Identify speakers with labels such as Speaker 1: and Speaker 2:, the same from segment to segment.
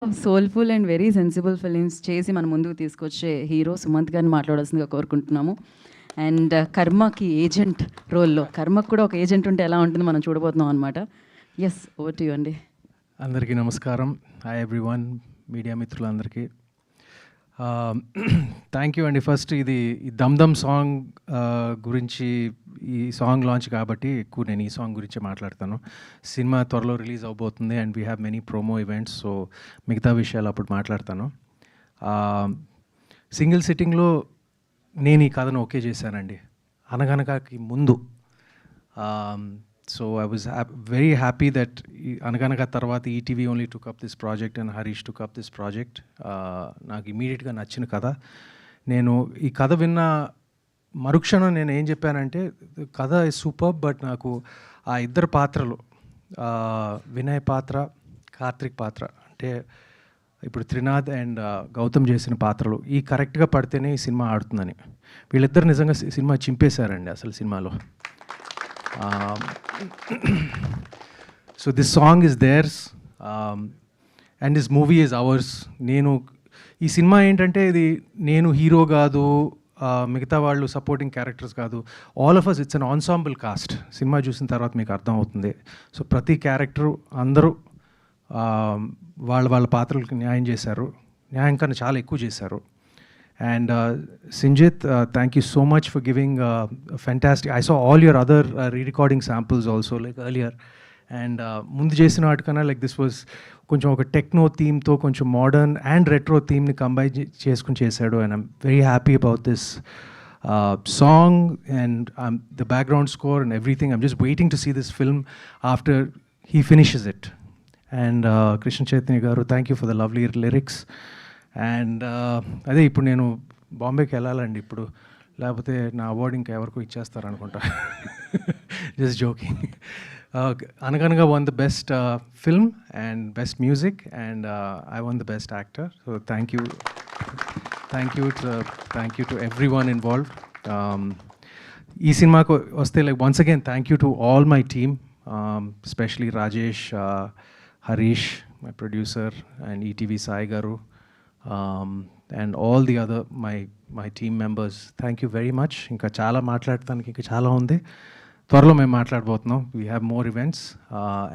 Speaker 1: Soulful and very sensible films చేసి మన ముందుకు తీసుకొచ్చే హీరో సుమంత్ గారిని మాట్లాడాల్సిందిగా కోరుకుంటున్నాము. అండ్ కర్మకి ఏజెంట్ రోల్‌లో కర్మకు కూడా ఒక ఏజెంట్ ఉంటే ఎలా ఉంటుందో మనం చూడబోతున్నాం అనమాట. ఎస్, ఓవర్ టు యూ అండి.
Speaker 2: అందరికీ నమస్కారం. హాయ్ ఎవ్రీవన్, మీడియా మిత్రులందరికీ థ్యాంక్ యూ అండి. ఫస్ట్ ఇది దమ్ దమ్ సాంగ్ గురించి, ఈ సాంగ్ లాంచ్ కాబట్టి ఎక్కువ నేను ఈ సాంగ్ గురించి మాట్లాడతాను. సినిమా త్వరలో రిలీజ్ అవబోతుంది and we have many promo events, so మిగతా విషయాలు అప్పుడు మాట్లాడతాను. సింగిల్ సిట్టింగ్లో నేను ఈ కథను ఓకే చేశానండి, అనగనగాకి ముందు. So I was very happy that అనగనగా తర్వాత ETV only took up this project and Harish took up this project. నాకు ఇమీడియట్గా నచ్చిన కథ. నేను ఈ కథ విన్న మరుక్షణం నేను ఏం చెప్పానంటే, కథ ఇస్ సూపర్, బట్ నాకు ఆ ఇద్దరు పాత్రలు, వినయ్ పాత్ర, కార్తిక్ పాత్ర, అంటే ఇప్పుడు త్రినాథ్ అండ్ గౌతమ్ చేసిన పాత్రలు ఈ కరెక్ట్గా పడితేనే ఈ సినిమా ఆడుతుందని. వీళ్ళిద్దరు నిజంగా సినిమా చింపేశారండి అసలు సినిమాలో. So this song is theirs, and this movie is ours. నేను ఈ సినిమా ఏంటంటే, ఇది నేను హీరో కాదు, మిగతా వాళ్ళు సపోర్టింగ్ క్యారెక్టర్స్ కాదు, all of us it's an ensemble cast. సినిమా చూసిన తర్వాత మీకు అర్థమవుతుంది. సో ప్రతి క్యారెక్టరు అందరూ వాళ్ళ వాళ్ళ పాత్రలకు న్యాయం చేశారు, న్యాయం కన్నా చాలా ఎక్కువ చేశారు. And Sinjit, thank you so much for giving fantastic. I saw all your other re-recording samples also, like earlier. And ముందు చేసిన వాటికన్నా like this was కొంచెం ఒక టెక్నో థీమ్తో కొంచెం మోడర్న్ అండ్ రెట్రో థీమ్ని కంబైన్ చేసుకుని చేశాడు. And I'm very happy about this song and the background score and everything. I'm just waiting to see this film after he finishes it. And Krishna Chaitanya garu, thank you for the lovely lyrics. And అదే ఇప్పుడు నేను బాంబేకి వెళ్ళాలండి ఇప్పుడు, లేకపోతే నా award ఇంకా ఎవరికో ఇచ్చేస్తారనుకుంటా. Just joking. Anaganaga won the best film and best music, and I won the best actor. So thank you to everyone involved. ఈ సినిమాకు వస్తే like once again thank you to all my team, especially Rajesh, Harish my producer, and ETV Sai garu, and all the other my team members. Thank you very much. ఇంకా చాలా మాట్లాడటానికి ఇంకా చాలా ఉంది, త్వరలో మేము మాట్లాడబోతున్నాం. We have more events,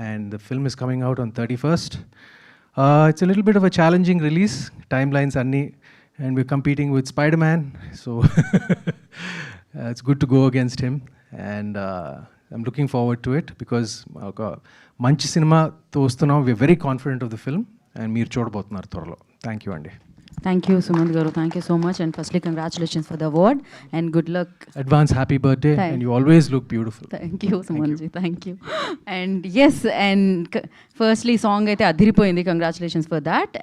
Speaker 2: and the film is coming out on 31st. It's a little bit of a challenging release, timelines అన్నీ, and we're competing with Spider-Man, so it's good to go against him, and I'm looking forward to it because ఒక మంచి సినిమాతో వస్తున్నాం. we're very confident of the film and మీరు చూడబోతున్నారు త్వరలో. Thank you అండి.
Speaker 1: Thank you Sumanth గారు, thank you so much. And firstly congratulations for the award and good luck.
Speaker 2: Advance happy birthday, and you always look beautiful.
Speaker 1: Thank you Sumanth ji, thank you. And yes, and firstly song అయితే అదిరిపోయింది, congratulations for that.